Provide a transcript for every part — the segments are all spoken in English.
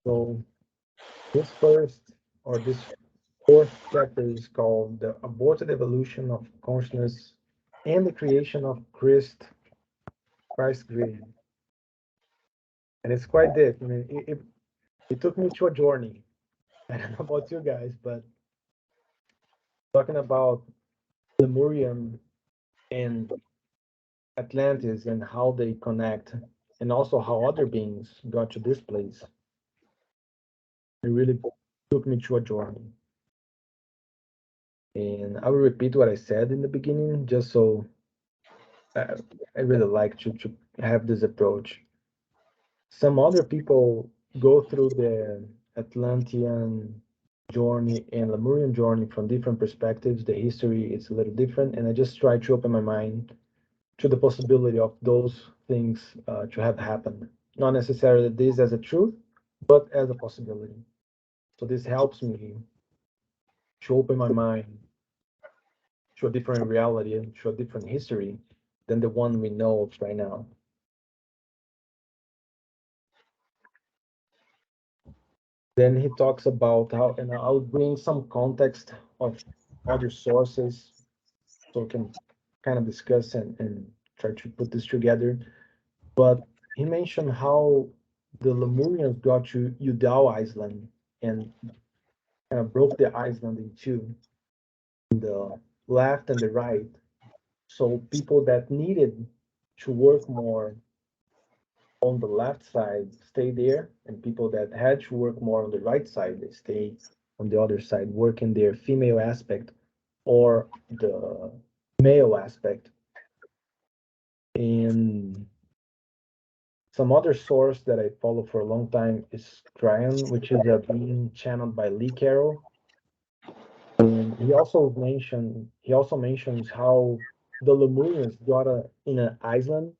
So this first or this fourth chapter is called The Aborted Evolution of Consciousness and the Creation of Christ Grid. And it's quite deep. I mean, it took me to a journey. I don't know about you guys, but talking about Lemurian and Atlantis and how they connect, and also how other beings got to this place, it really took me to a journey. And I will repeat what I said in the beginning, just so I, I really like to have this approach. Some other people go through the Atlantean journey and Lemurian journey from different perspectives. The history is a little different, and I just try to open my mind to the possibility of those things to have happened. Not necessarily this as a truth, but as a possibility. So this helps me to open my mind to a different reality and to a different history than the one we know of right now. Then he talks about how, and I'll bring some context of other sources so we can kind of discuss and try to put this together. But he mentioned how the Lemurians got to Udall Island and kind of broke the island in two, the left and the right. So people that needed to work more on the left side stay there, and people that had to work more on the right side they stay on the other side, working their female aspect or the male aspect. And some other source that I follow for a long time is Cryon, which is a being channeled by Lee Carroll. And he also mentions how the Lemurians got in an island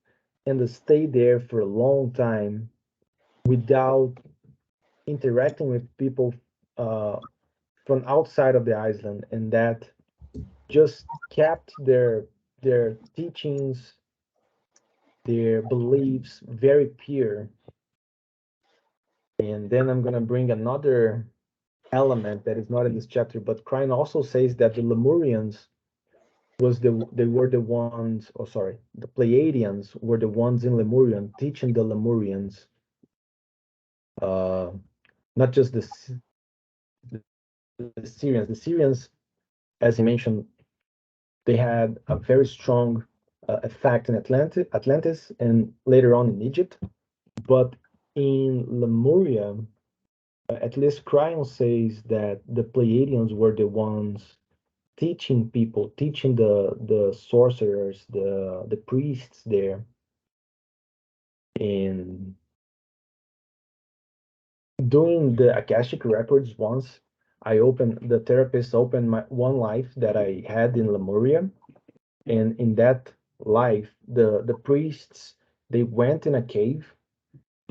and they stayed there for a long time without interacting with people uh, from outside of the island, and that just kept their teachings, their beliefs very pure. And then I'm gonna bring another element that is not in this chapter, but Crine also says that the Lemurians they were the ones, oh sorry, the Pleiadians were the ones in Lemurian teaching the Lemurians, uh, not just the Syrians. The Syrians, as he mentioned, they had a very strong effect in Atlantis and later on in Egypt. But in Lemuria, at least Cryon says that the Pleiadians were the ones teaching people, teaching the sorcerers, the priests there. And doing the Akashic records once, the therapist opened my one life that I had in Lemuria, and in that life, the priests they went in a cave,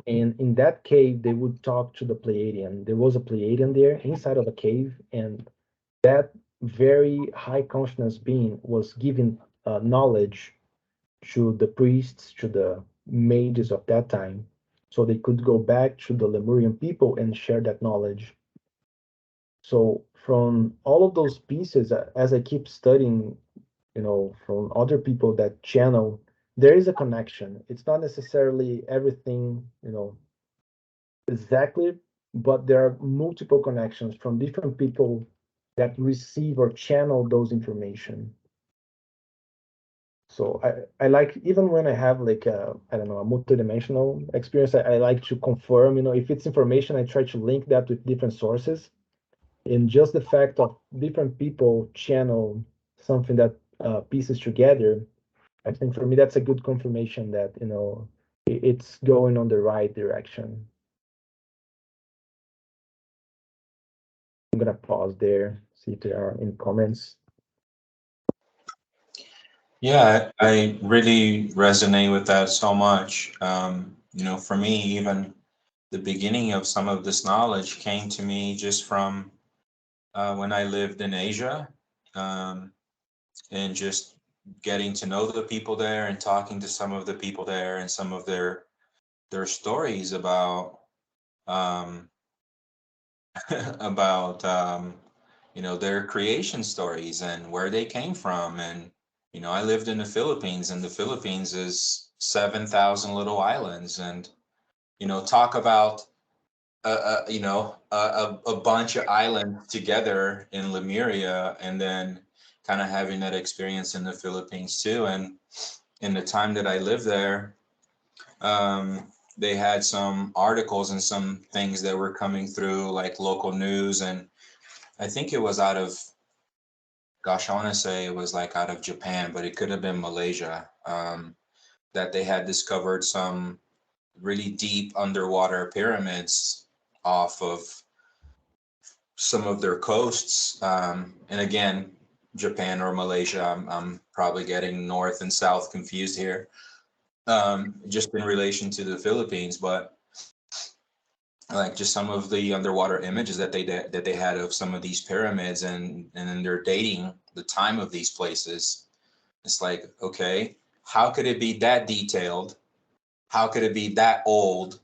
and in that cave they would talk to the Pleiadian. There was a Pleiadian there inside of a cave, and that very high consciousness being was giving knowledge to the priests, to the mages of that time, so they could go back to the Lemurian people and share that knowledge. So from all of those pieces, as I keep studying, from other people that channel, there is a connection. It's not necessarily everything, exactly, but there are multiple connections from different people that receive or channel those information. So I like, even when I have like a, I don't know, a multidimensional experience, I like to confirm, if it's information, I try to link that with different sources. And just the fact of different people channel something that pieces together, I think for me that's a good confirmation that, it's going on the right direction. I'm gonna pause there, see if there are any comments. Yeah, I really resonate with that so much. For me, even the beginning of some of this knowledge came to me just from when I lived in Asia, um, and just getting to know the people there and talking to some of the people there and some of their stories about, um, about their creation stories and where they came from. And I lived in the Philippines, and the Philippines is 7,000 little islands. And talk about a bunch of islands together in Lemuria, and then kind of having that experience in the Philippines too. And in the time that I lived there, they had some articles and some things that were coming through, like local news. And I think it was out of, gosh, I want to say it was like out of Japan, but it could have been Malaysia, that they had discovered some really deep underwater pyramids off of some of their coasts. And again, Japan or Malaysia, I'm probably getting north and south confused here, just in relation to the Philippines. But like just some of the underwater images that they had of some of these pyramids, and then they're dating the time of these places. It's like, okay, how could it be that detailed? How could it be that old?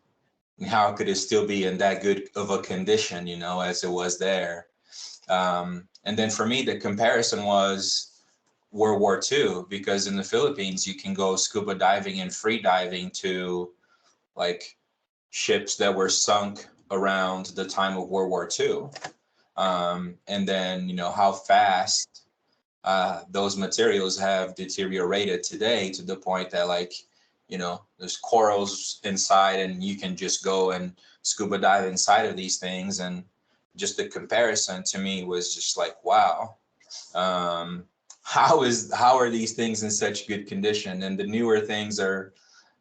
And how could it still be in that good of a condition, as it was there? And then for me, the comparison was World War II, because in the Philippines, you can go scuba diving and free diving to like ships that were sunk around the time of World War II. And then, how fast those materials have deteriorated today, to the point that, like, there's corals inside, and you can just go and scuba dive inside of these things. And just the comparison to me was just like, wow, um, how are these things in such good condition? And the newer things are,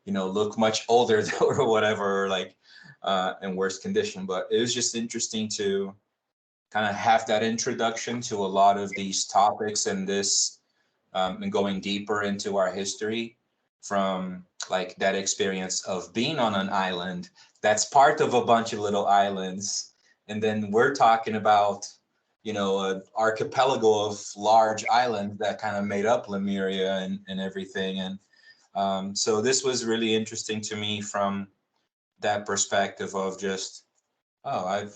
look much older or whatever, or like in worse condition. But it was just interesting to kind of have that introduction to a lot of these topics, and this and going deeper into our history from like that experience of being on an island that's part of a bunch of little islands. And then we're talking about, an archipelago of large islands that kind of made up Lemuria and everything. And so this was really interesting to me from that perspective of just, oh,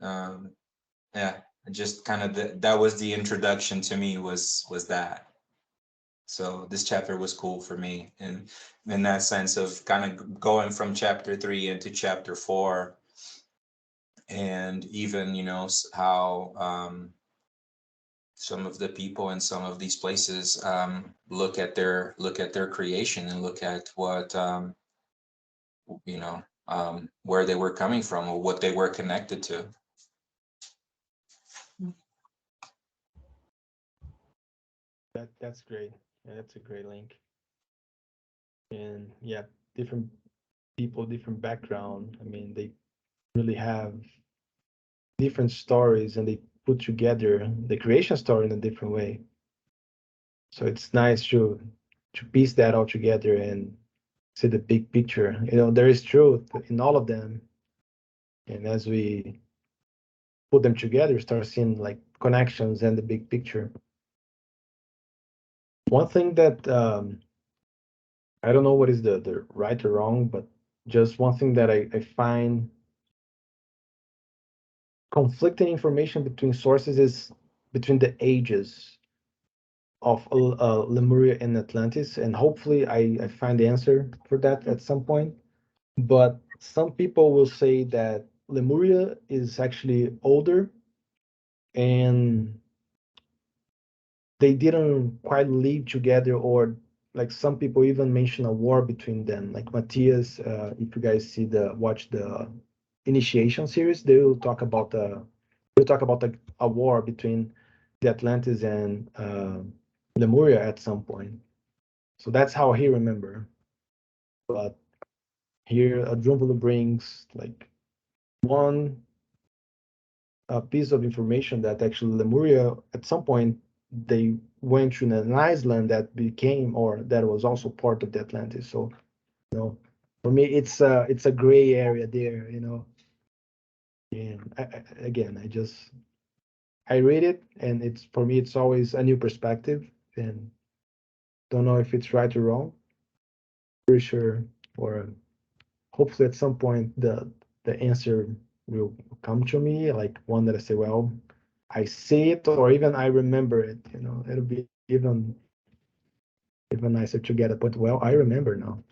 um, yeah, just kind of that was the introduction to me, was that. So this chapter was cool for me, and in that sense of kind of going from chapter 3 into chapter 4, and even how some of the people in some of these places look at their creation, and look at what where they were coming from, or what they were connected to. That's great. Yeah, that's a great link. And yeah, different people, different background. I mean, they really have different stories, and they put together the creation story in a different way. So it's nice to piece that all together and see the big picture. There is truth in all of them, and as we put them together, start seeing like connections and the big picture. One thing that I don't know what is the right or wrong, but just one thing that I find conflicting information between sources is between the ages of Lemuria and Atlantis, and hopefully I find the answer for that at some point. But some people will say that Lemuria is actually older, and they didn't quite live together, or like some people even mention a war between them. Like Matthias, if you guys watch the Initiation series, they'll talk about a war between the Atlantis and Lemuria at some point. So that's how he remember. But here, Drunvalo brings like one piece of information that actually Lemuria, at some point, they went to an island that became, or that was also part of the Atlantis. So, for me, it's a gray area there. And again, I read it, and it's for me, it's always a new perspective, and don't know if it's right or wrong. Pretty sure, or hopefully at some point the answer will come to me, like one that I say, well, I see it, or even I remember it. It'll be even nicer to get a point. Well, I remember now.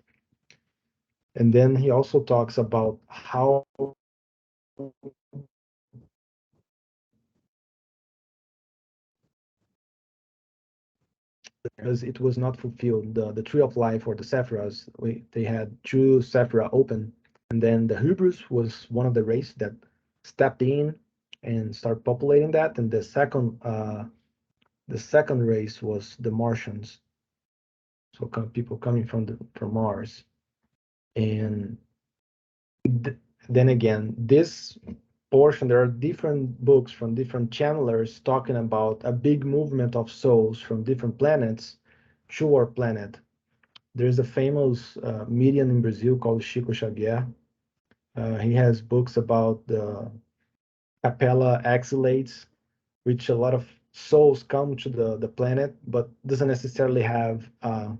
And then he also talks about how because it was not fulfilled. The tree of life or the Sephiras, they had two Sephira open, and then the Hebrews was one of the race that stepped in and start populating that, and the second race was the Martians, so people coming from Mars, and then again, this portion, there are different books from different channelers talking about a big movement of souls from different planets to our planet. There's a famous medium in Brazil called Chico Xavier. He has books about the Capella exilates, which a lot of souls come to the planet, but doesn't necessarily have a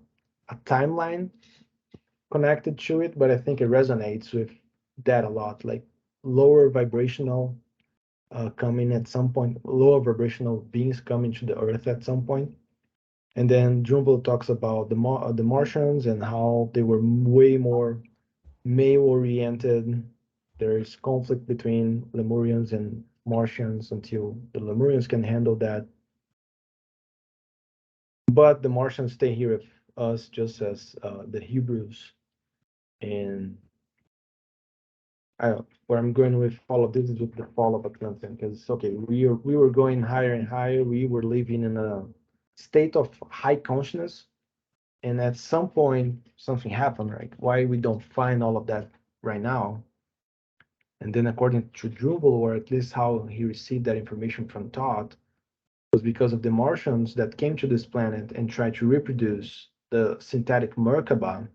timeline connected to it. But I think it resonates with that a lot, like lower vibrational coming at some point, lower vibrational beings coming to the Earth at some point. And then Jumbo talks about the Martians and how they were way more male-oriented. There is conflict between Lemurians and Martians until the Lemurians can handle that. But the Martians stay here with us just as the Hebrews. And where I'm going with all of this is with the fall of Atlantis, because okay, we were going higher and higher. We were living in a state of high consciousness, and at some point something happened, right? Why we don't find all of that right now? And then according to Drupal, or at least how he received that information from Todd, was because of the Martians that came to this planet and tried to reproduce the synthetic Merkaba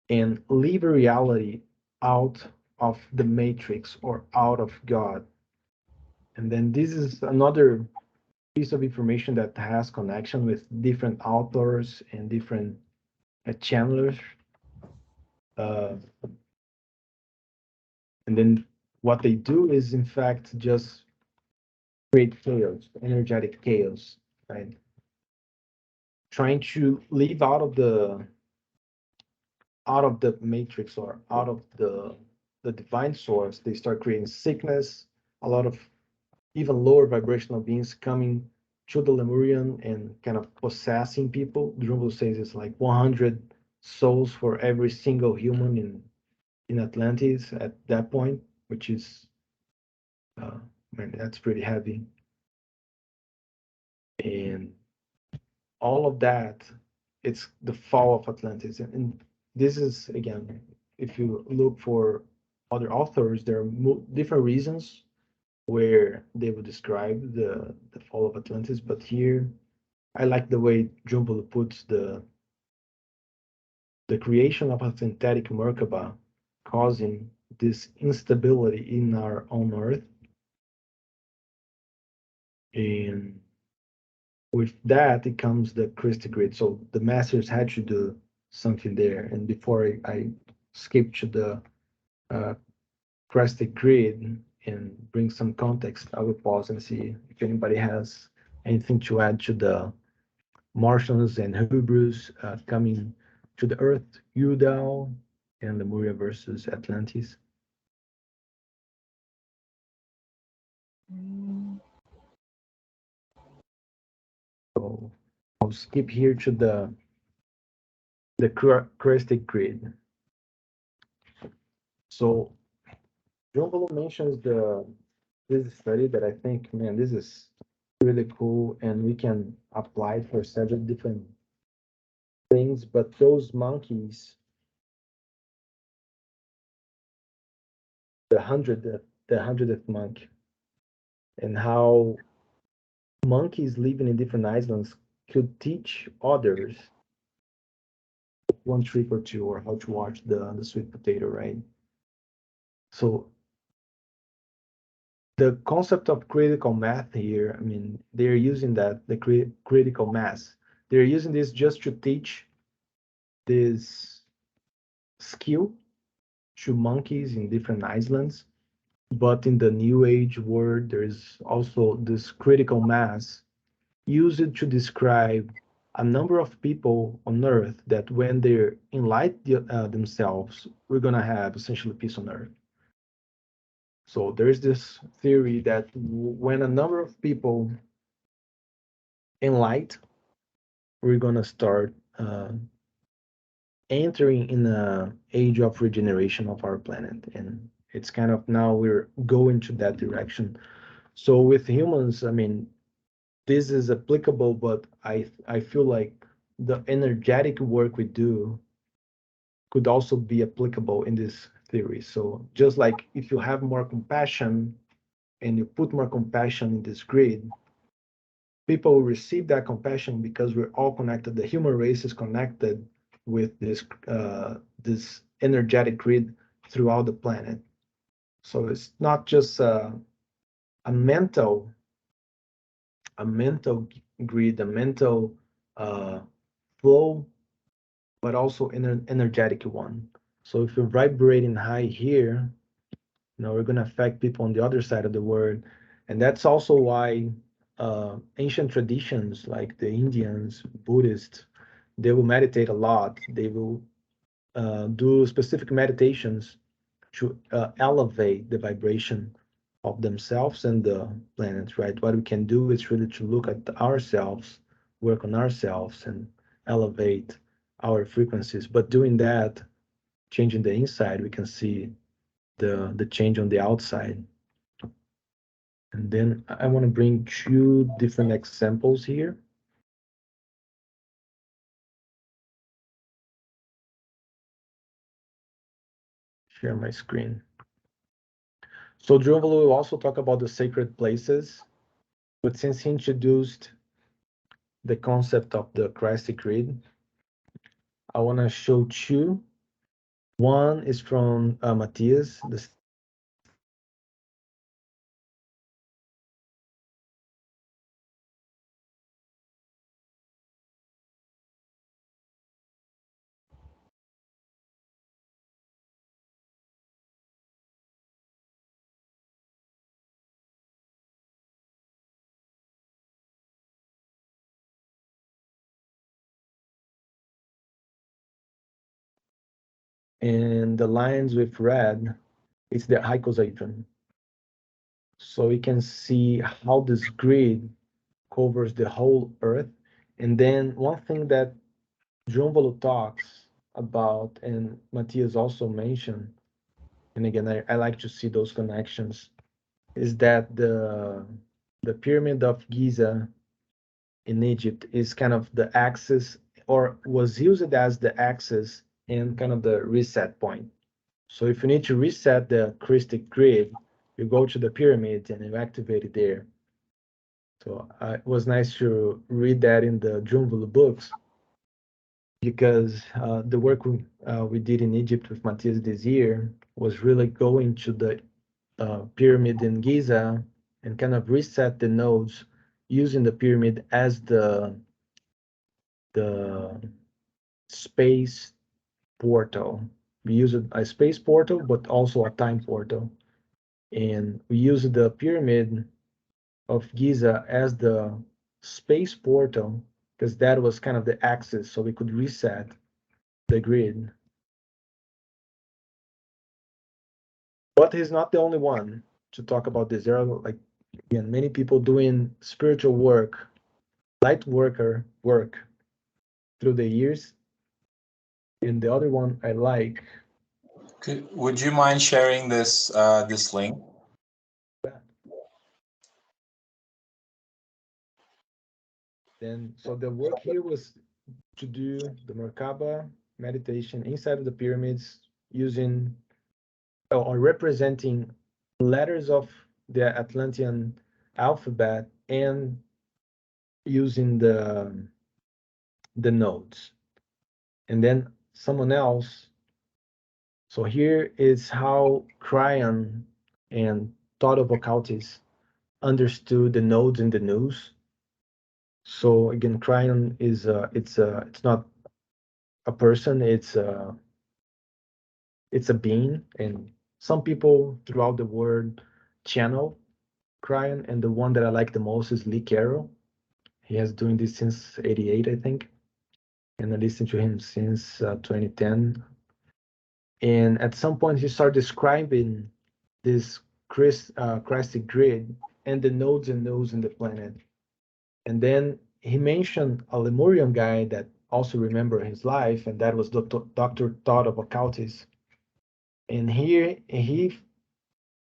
and leave a reality out of the matrix or out of God. And then this is another piece of information that has connection with different authors and different channelers. Uh, and then what they do is, in fact, just create chaos, energetic chaos, right? Trying to live out of the matrix or out of the divine source. They start creating sickness, a lot of even lower vibrational beings coming to the Lemurian and kind of possessing people. Drumbo says it's like 100 souls for every single human in Atlantis at that point, which is uh, man, that's pretty heavy. And all of that, it's the fall of Atlantis. And this is, again, if you look for other authors, there are different reasons where they would describe the fall of Atlantis. But here, I like the way Jumbo puts the creation of a synthetic Merkaba causing this instability in our own Earth. And with that, it comes the Christie grid. So the masters had to do something there. And before I skip to the uh, Christie grid and bring some context, I will pause and see if anybody has anything to add to the Martians and Hebrews coming to the Earth, Udal, and Lemuria versus Atlantis. So I'll skip here to the Christie grid. So João mentions this study that I think, man, this is really cool, and we can apply it for several different things. But those monkeys, the hundredth monk, and how monkeys living in different islands could teach others one trick or two, or how to watch the sweet potato, right? So the concept of critical math here, I mean, they're using that, the critical mass. They're using this just to teach this skill two monkeys in different islands. But in the New Age word, there's also this critical mass used to describe a number of people on Earth that when they're enlightened themselves, we're going to have essentially peace on Earth. So there's this theory that when a number of people enlighten, we're going to start entering in a age of regeneration of our planet. And it's kind of now we're going to that direction. So with humans, I mean, this is applicable, but I feel like the energetic work we do could also be applicable in this theory. So just like if you have more compassion and you put more compassion in this grid, people will receive that compassion because we're all connected. The human race is connected with this energetic grid throughout the planet. So it's not just a mental a mental grid, a mental uh, flow, but also an energetic one. So if you're vibrating high here, we're going to affect people on the other side of the world. And that's also why ancient traditions like the Indians, Buddhists, they will meditate a lot. They will do specific meditations to elevate the vibration of themselves and the planet, right? What we can do is really to look at ourselves, work on ourselves, and elevate our frequencies. But doing that, changing the inside, we can see the change on the outside. And then I want to bring two different examples here. Share my screen. So Drunvalo will also talk about the sacred places, but since he introduced the concept of the Christic grid, I want to show two. One is from Matthias, and the lines with red, it's the icosahedron. So we can see how this grid covers the whole Earth. And then one thing that Drunvalo talks about, and Matthias also mentioned, and again, I like to see those connections, is that the Pyramid of Giza in Egypt is kind of the axis, or was used as the axis and kind of the reset point. So if you need to reset the Christic grid, you go to the pyramid and you activate it there. So it was nice to read that in the Drunvalo books because the work we did in Egypt with Matthias this year was really going to the pyramid in Giza and kind of reset the nodes using the pyramid as the space portal. We use a space portal, but also a time portal. And we use the pyramid of Giza as the space portal because that was kind of the axis, so we could reset the grid. But he's not the only one to talk about this. There are like again many people doing spiritual work, light worker work through the years. And the other one I like. Would you mind sharing this this link? Then so the work here was to do the Merkaba meditation inside of the pyramids using or representing letters of the Atlantean alphabet and using the nodes. And then someone else. So here is how Cryon and Toto Vokaltis understood the nodes in the news. So again, Cryon is it's not a person, it's it's a being, and some people throughout the world channel Cryon, and the one that I like the most is Lee Carroll. He has doing this since '88, I think, and I listened to him since 2010. And at some point, he started describing this crystic grid and the nodes and nodes in the planet. And then he mentioned a Lemurian guy that also remembered his life, and that was Dr. Todd of Occultis. And here he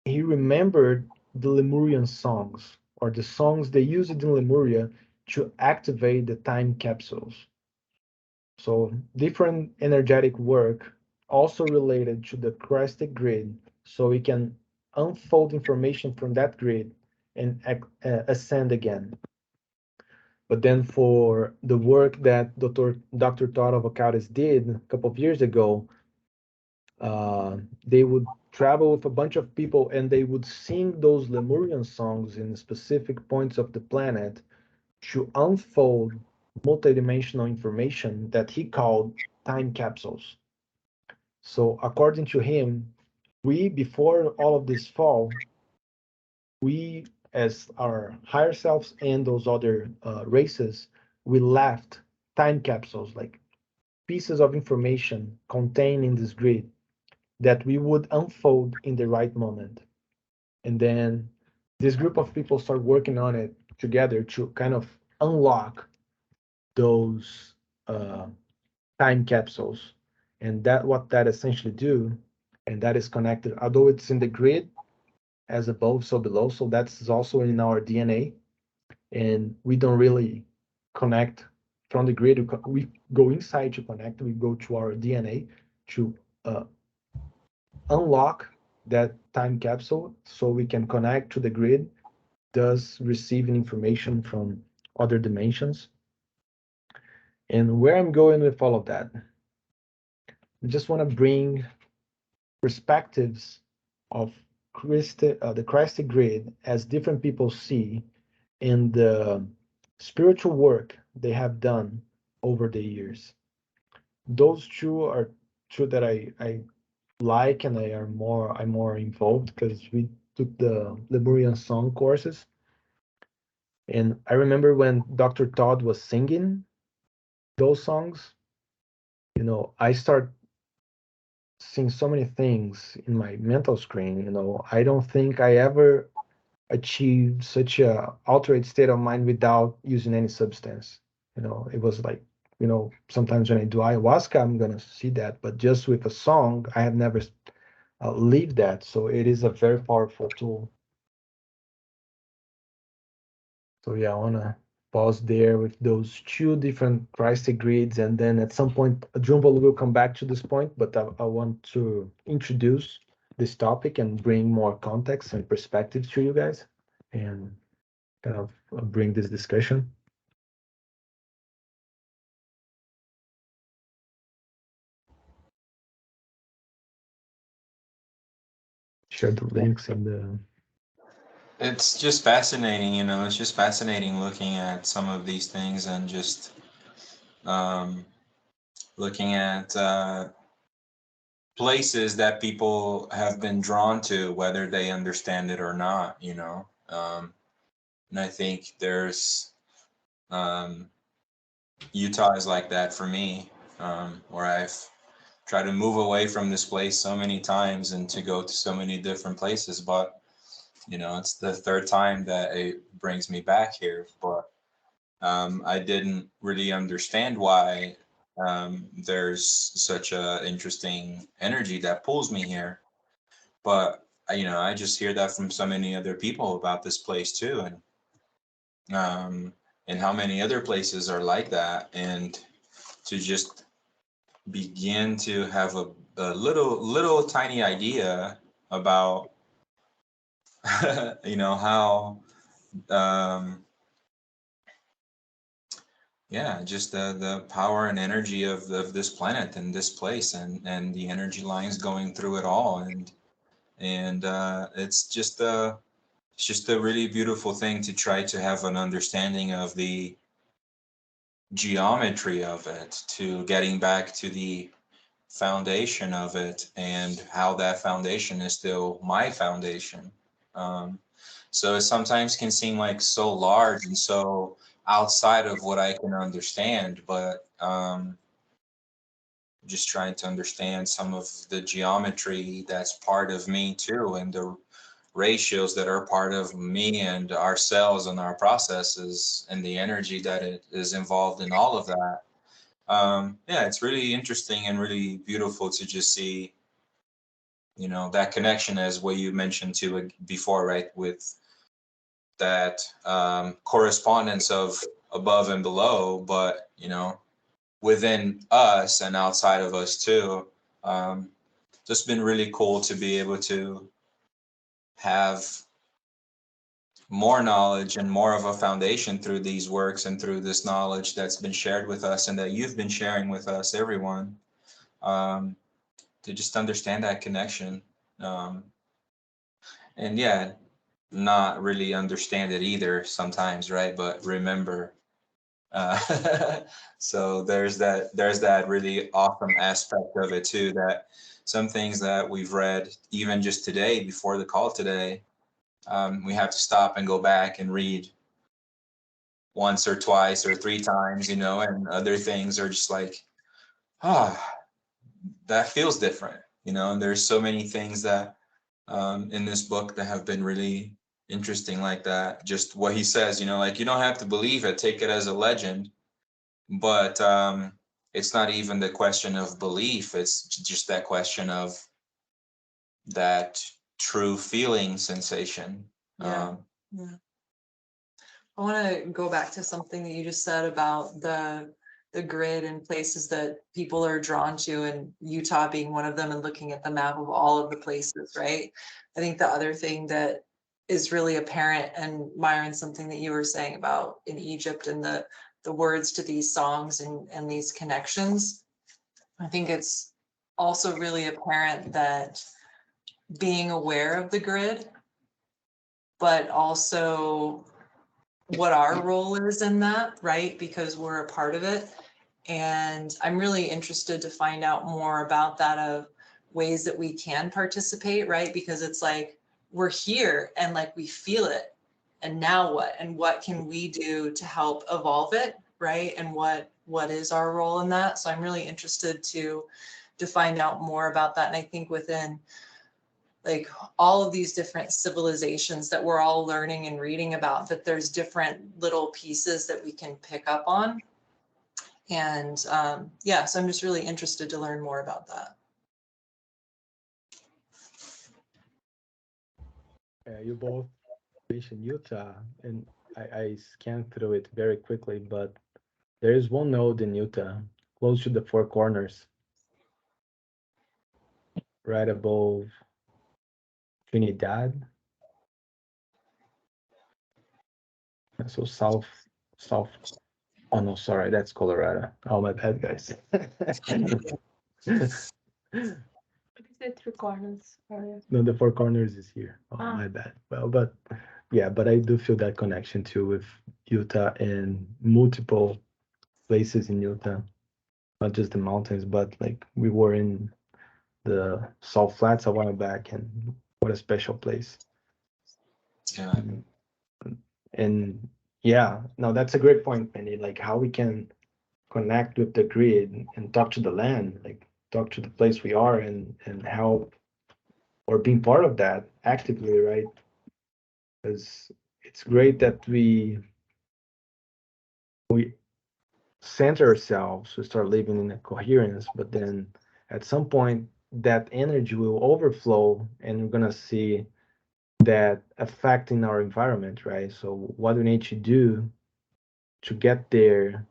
remembered the Lemurian songs, or the songs they used in Lemuria to activate the time capsules. So different energetic work also related to the crystic grid, so we can unfold information from that grid and ascend again. But then for the work that Dr. Todd of Avocados did a couple of years ago, they would travel with a bunch of people and they would sing those Lemurian songs in specific points of the planet to unfold multidimensional information that he called time capsules. So according to him, we, before all of this fall, we as our higher selves and those other races, we left time capsules, like pieces of information contained in this grid that we would unfold in the right moment. And then this group of people start working on it together to kind of unlock those time capsules. And that what that essentially do, and that is connected, although it's in the grid as above, so below, so that's also in our DNA. And we don't really connect from the grid. We go inside to connect. We go to our DNA to uh, unlock that time capsule so we can connect to the grid, thus receiving information from other dimensions. And where I'm going with all of that, I just want to bring perspectives of the Christic grid as different people see in the spiritual work they have done over the years. Those two are two that I like and I'm more involved because we took the Lemurian song courses. And I remember when Dr. Todd was singing those songs, I start seeing so many things in my mental screen. I don't think I ever achieved such a altered state of mind without using any substance. It was like, sometimes when I do ayahuasca, I'm gonna see that, but just with a song, I have never lived that. So it is a very powerful tool. So yeah, I wanna pause there with those two different Christic grids, and then at some point, Jumbo will come back to this point, but I want to introduce this topic and bring more context and perspectives to you guys, and kind of bring this discussion. Share the links in the. It's just fascinating, it's just fascinating looking at some of these things and just um, looking at places that people have been drawn to, whether they understand it or not. And I think there's um, Utah is like that for me, where I've tried to move away from this place so many times and to go to so many different places, but it's the third time that it brings me back here. But I didn't really understand why there's such a interesting energy that pulls me here. But I just hear that from so many other people about this place too, and how many other places are like that, and to just begin to have a little tiny idea about how yeah, just the power and energy of this planet and this place, and the energy lines going through it all, and it's just a really beautiful thing to try to have an understanding of the geometry of it, to getting back to the foundation of it and how that foundation is still my foundation. So it sometimes can seem like so large and so outside of what I can understand, but just trying to understand some of the geometry that's part of me too, and the ratios that are part of me and our cells and our processes and the energy that it is involved in all of that. Yeah, it's really interesting and really beautiful to just see, that connection as what you mentioned to before, right? With that correspondence of above and below, but within us and outside of us too. Um, just been really cool to be able to have more knowledge and more of a foundation through these works and through this knowledge that's been shared with us and that you've been sharing with us, everyone, um, to just understand that connection. Um, and yeah, not really understand it either sometimes, right? But remember. Uh, so there's that really awesome aspect of it too, that some things that we've read even just today before the call today, we have to stop and go back and read once or twice or three times, and other things are just like, ah, that feels different, and there's so many things that in this book that have been really interesting like that. Just what he says, like you don't have to believe it, take it as a legend, but it's not even the question of belief, it's just that question of that true feeling sensation. Yeah. Yeah. I want to go back to something that you just said about the grid and places that people are drawn to, and Utah being one of them, and looking at the map of all of the places, right? I think the other thing that is really apparent, and Myron, something that you were saying about in Egypt and the words to these songs and these connections, I think it's also really apparent that being aware of the grid, but also what our role is in that, right? Because we're a part of it. And I'm really interested to find out more about that, of ways that we can participate, right? Because it's like we're here and like we feel it. And now what? And what can we do to help evolve it, right? And what is our role in that? So I'm really interested to find out more about that. And I think within like all of these different civilizations that we're all learning and reading about, that there's different little pieces that we can pick up on. And yeah, so I'm just really interested to learn more about that. You both mentioned Utah, and I scanned through it very quickly, but there is one node in Utah close to the Four Corners, right above Trinidad. So south. Oh no, sorry, that's Colorado. Oh, my bad, guys. What is the Three Corners area? No, the Four Corners is here. Oh, Ah. my bad. Well, but yeah, but I do feel that connection too with Utah and multiple places in Utah, not just the mountains, but like we were in the Salt Flats a while back, and what a special place. Yeah. And yeah, no, that's a great point, Penny. Like how we can connect with the grid and talk to the land, like talk to the place we are and help or being part of that actively, right? Because it's great that we center ourselves, we start living in a coherence, but then at some point that energy will overflow and we're gonna see that affecting our environment, right? So what we need to do to get there,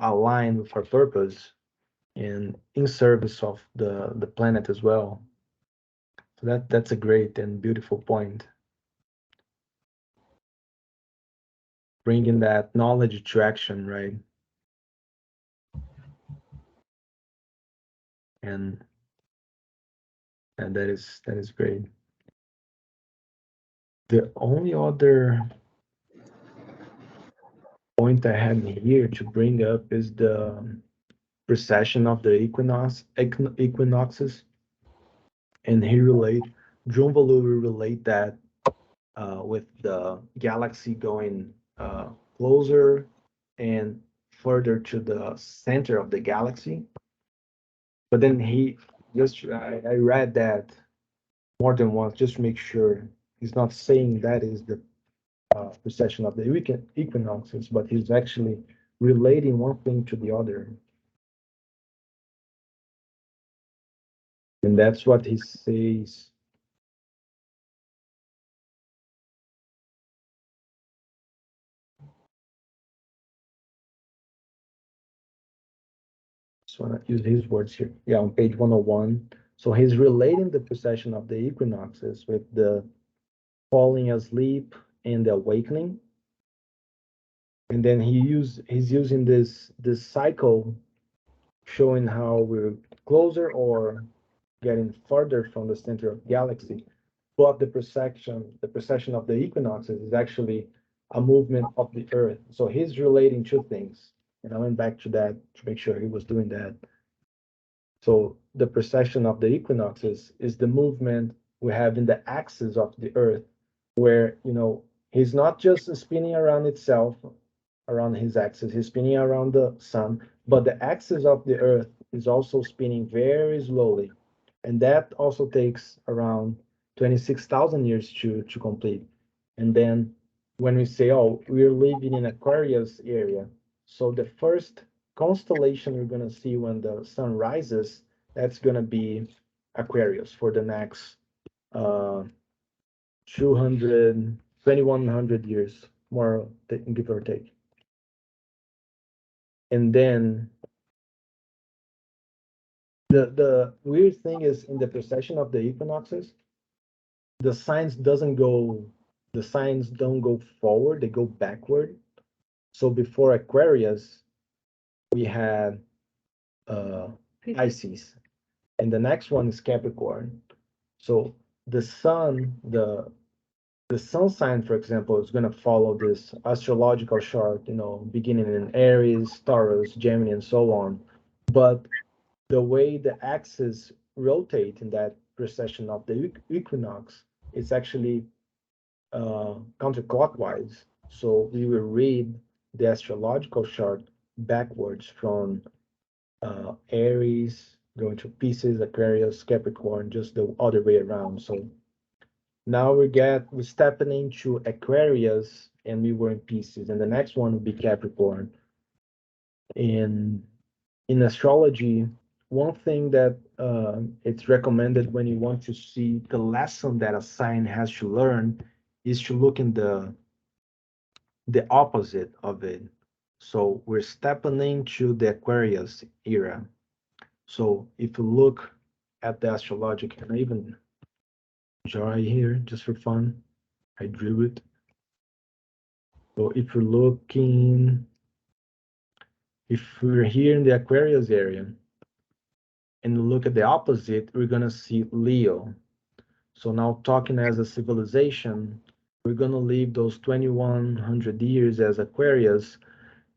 align with our purpose and in service of the planet as well. So that's a great and beautiful point. Bringing that knowledge to action, right? And that is great. The only other point I had here to bring up is precession of the equinoxes, and John Valou will relate that with the galaxy going closer and further to the center of the galaxy. But then I read that more than once just to make sure he's not saying that is the precession of the equinoxes, but he's actually relating one thing to the other. And that's what he says. Just want to use his words here. Yeah, on page 101. So he's relating the precession of the equinoxes with the falling asleep and the awakening. And then he's using this cycle showing how we're closer or getting further from the center of the galaxy. But the precession of the equinoxes is actually a movement of the Earth. So he's relating two things. And I went back to that to make sure he was doing that. So the precession of the equinoxes is the movement we have in the axis of the Earth, where, he's not just spinning around itself, around his axis, he's spinning around the sun, but the axis of the Earth is also spinning very slowly. And that also takes around 26,000 years to complete. And then when we say, oh, we're living in Aquarius area, so the first constellation you're going to see when the sun rises, that's going to be Aquarius for the next 200, 2100 years, more give or take. And then the weird thing is in the precession of the equinoxes, the signs don't go forward, they go backward. So before Aquarius, we had Pisces, and the next one is Capricorn. So the sun, the sun sign, for example, is going to follow this astrological chart, beginning in Aries, Taurus, Gemini, and so on. But the way the axis rotate in that precession of the equinox is actually counterclockwise. So we will read the astrological chart backwards from Aries going to Pisces, Aquarius, Capricorn, just the other way around. So now we're stepping into Aquarius and we were in Pisces, and the next one will be Capricorn. In astrology, one thing that it's recommended when you want to see the lesson that a sign has to learn is to look in the opposite of it. So we're stepping into the Aquarius era. So if you look at the astrological, and even draw here just for fun, I drew it. So if we're here in the Aquarius area and look at the opposite, we're gonna see Leo. So now talking as a civilization, we're gonna leave those 2100 years as Aquarius,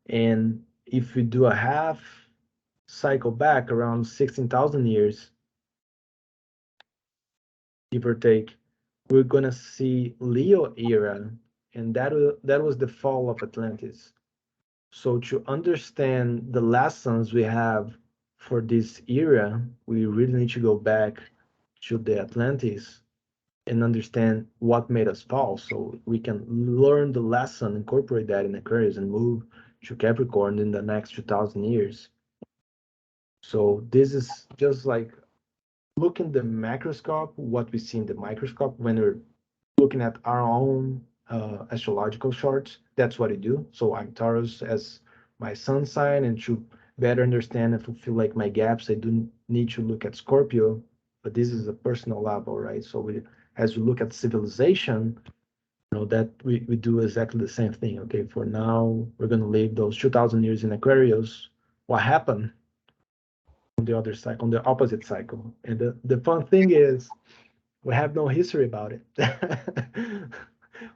and if we do a half cycle back around 16,000 years, give or take, we're gonna see Leo era, and that was the fall of Atlantis. So to understand the lessons we have for this era, we really need to go back to the Atlantis and understand what made us fall, so we can learn the lesson, incorporate that in Aquarius, and move to Capricorn in the next 2,000 years. So this is just like look in the macroscope, what we see in the microscope when we're looking at our own astrological charts. That's what I do. So I'm Taurus as my sun sign, and to better understand and fulfill like my gaps, I do need to look at Scorpio, but this is a personal level, right? So as we look at civilization, that we do exactly the same thing. Okay, for now, we're going to live those 2,000 years in Aquarius. What happened on the other side, on the opposite cycle? And the fun thing is, we have no history about it.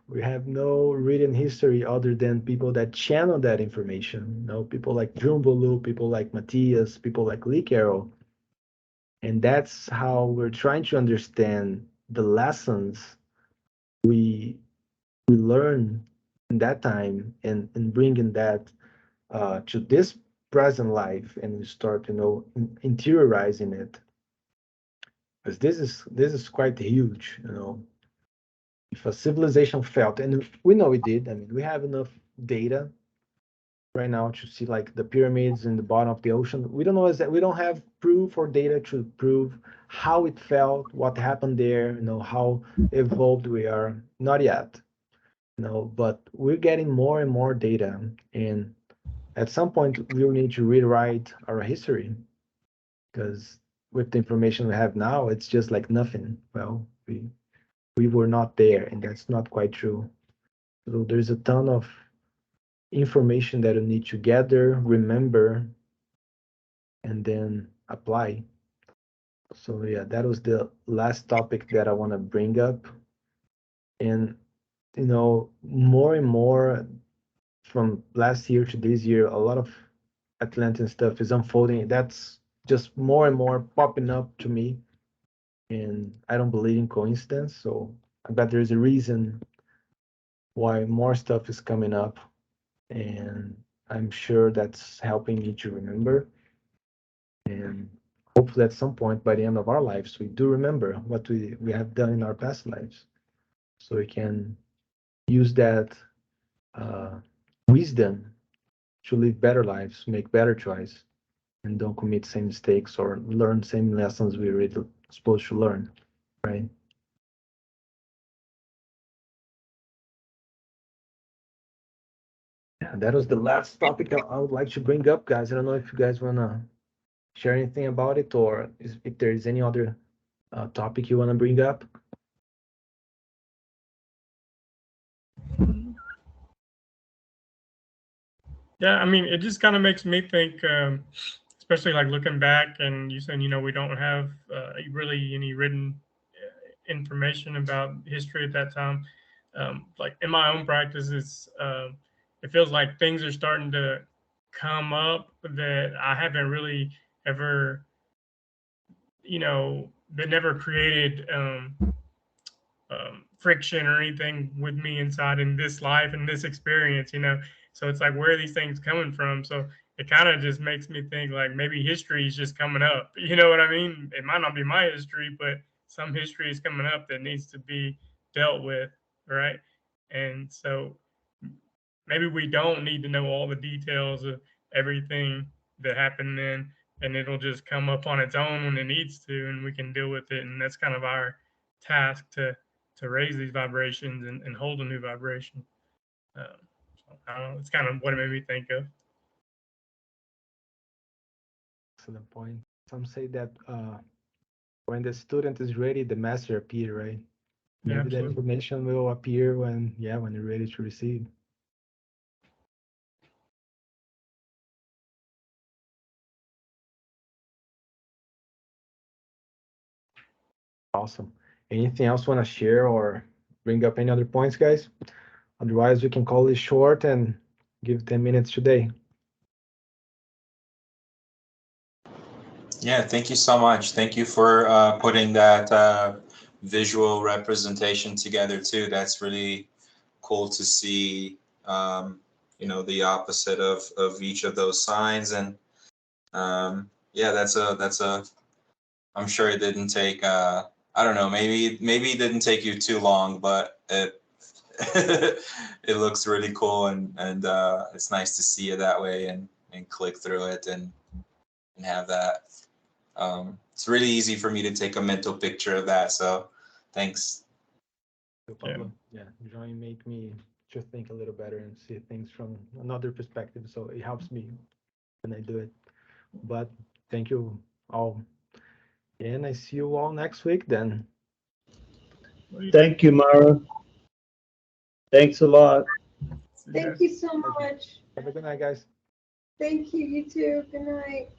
We have no written history other than people that channel that information. You know, people like Jumbulu, people like Matthias, people like Lee Carroll. And that's how we're trying to understand the lessons we we learn in that time and bringing that to this present life and we start, you know, interiorizing it. Because this is quite huge, you know. If a civilization felt, and we know it did, I mean, we have enough data right now to see like the pyramids in the bottom of the ocean. We don't know is that we don't have proof or data to prove how it felt, what happened there, you know, how evolved we are. Not yet, you know, but we're getting more and more data. And at some point, we'll need to rewrite our history because with the information we have now, it's just like nothing. Well, we were not there, and that's not quite true. So there's a ton of information that you need to gather, remember, and then apply. So yeah, that was the last topic that I want to bring up. And you know, more and more from last year to this year, a lot of Atlantean stuff is unfolding. That's just more and more popping up to me. And I don't believe in coincidence. So I bet there's a reason why more stuff is coming up. And I'm sure that's helping me to remember. And hopefully at some point by the end of our lives, we do remember what we have done in our past lives. So we can use that uh, wisdom to live better lives, make better choice, and don't commit same mistakes or learn same lessons we were supposed to learn, right? Yeah, that was the last topic I would like to bring up, guys. I don't know if you guys wanna share anything about it or if there is any other topic you wanna bring up. Yeah, I mean, it just kind of makes me think, especially like looking back, and you saying, we don't have really any written information about history at that time. Like in my own practice, it feels like things are starting to come up that I haven't really ever, that never created friction or anything with me inside in this life and this experience. So it's like, where are these things coming from? So it kind of just makes me think like maybe history is just coming up. You know what I mean? It might not be my history, but some history is coming up that needs to be dealt with, right? And so maybe we don't need to know all the details of everything that happened then, and it'll just come up on its own when it needs to, and we can deal with it. And that's kind of our task to raise these vibrations and hold a new vibration. So I don't know, it's kind of what it made me think of. Excellent point. Some say that when the student is ready, the master appear, right? Yeah, Maybe that absolutely. information will appear when you're ready to receive. Awesome. Anything else want to share or bring up any other points, guys? Otherwise, we can call it short and give 10 minutes today. Yeah, thank you so much. Thank you for putting that visual representation together too. That's really cool to see. The opposite of each of those signs, and yeah, that's a. I'm sure it didn't take. I don't know. Maybe it didn't take you too long, but it it looks really cool, and it's nice to see it that way and click through it and have that. It's really easy for me to take a mental picture of that. So thanks. No problem. Yeah, drawing make me just think a little better and see things from another perspective. So it helps me when I do it. But thank you all. And I see you all next week then. Thank you, Mara. Thanks a lot. Thank you so much. Have a good night, guys. Thank you, you too. Good night.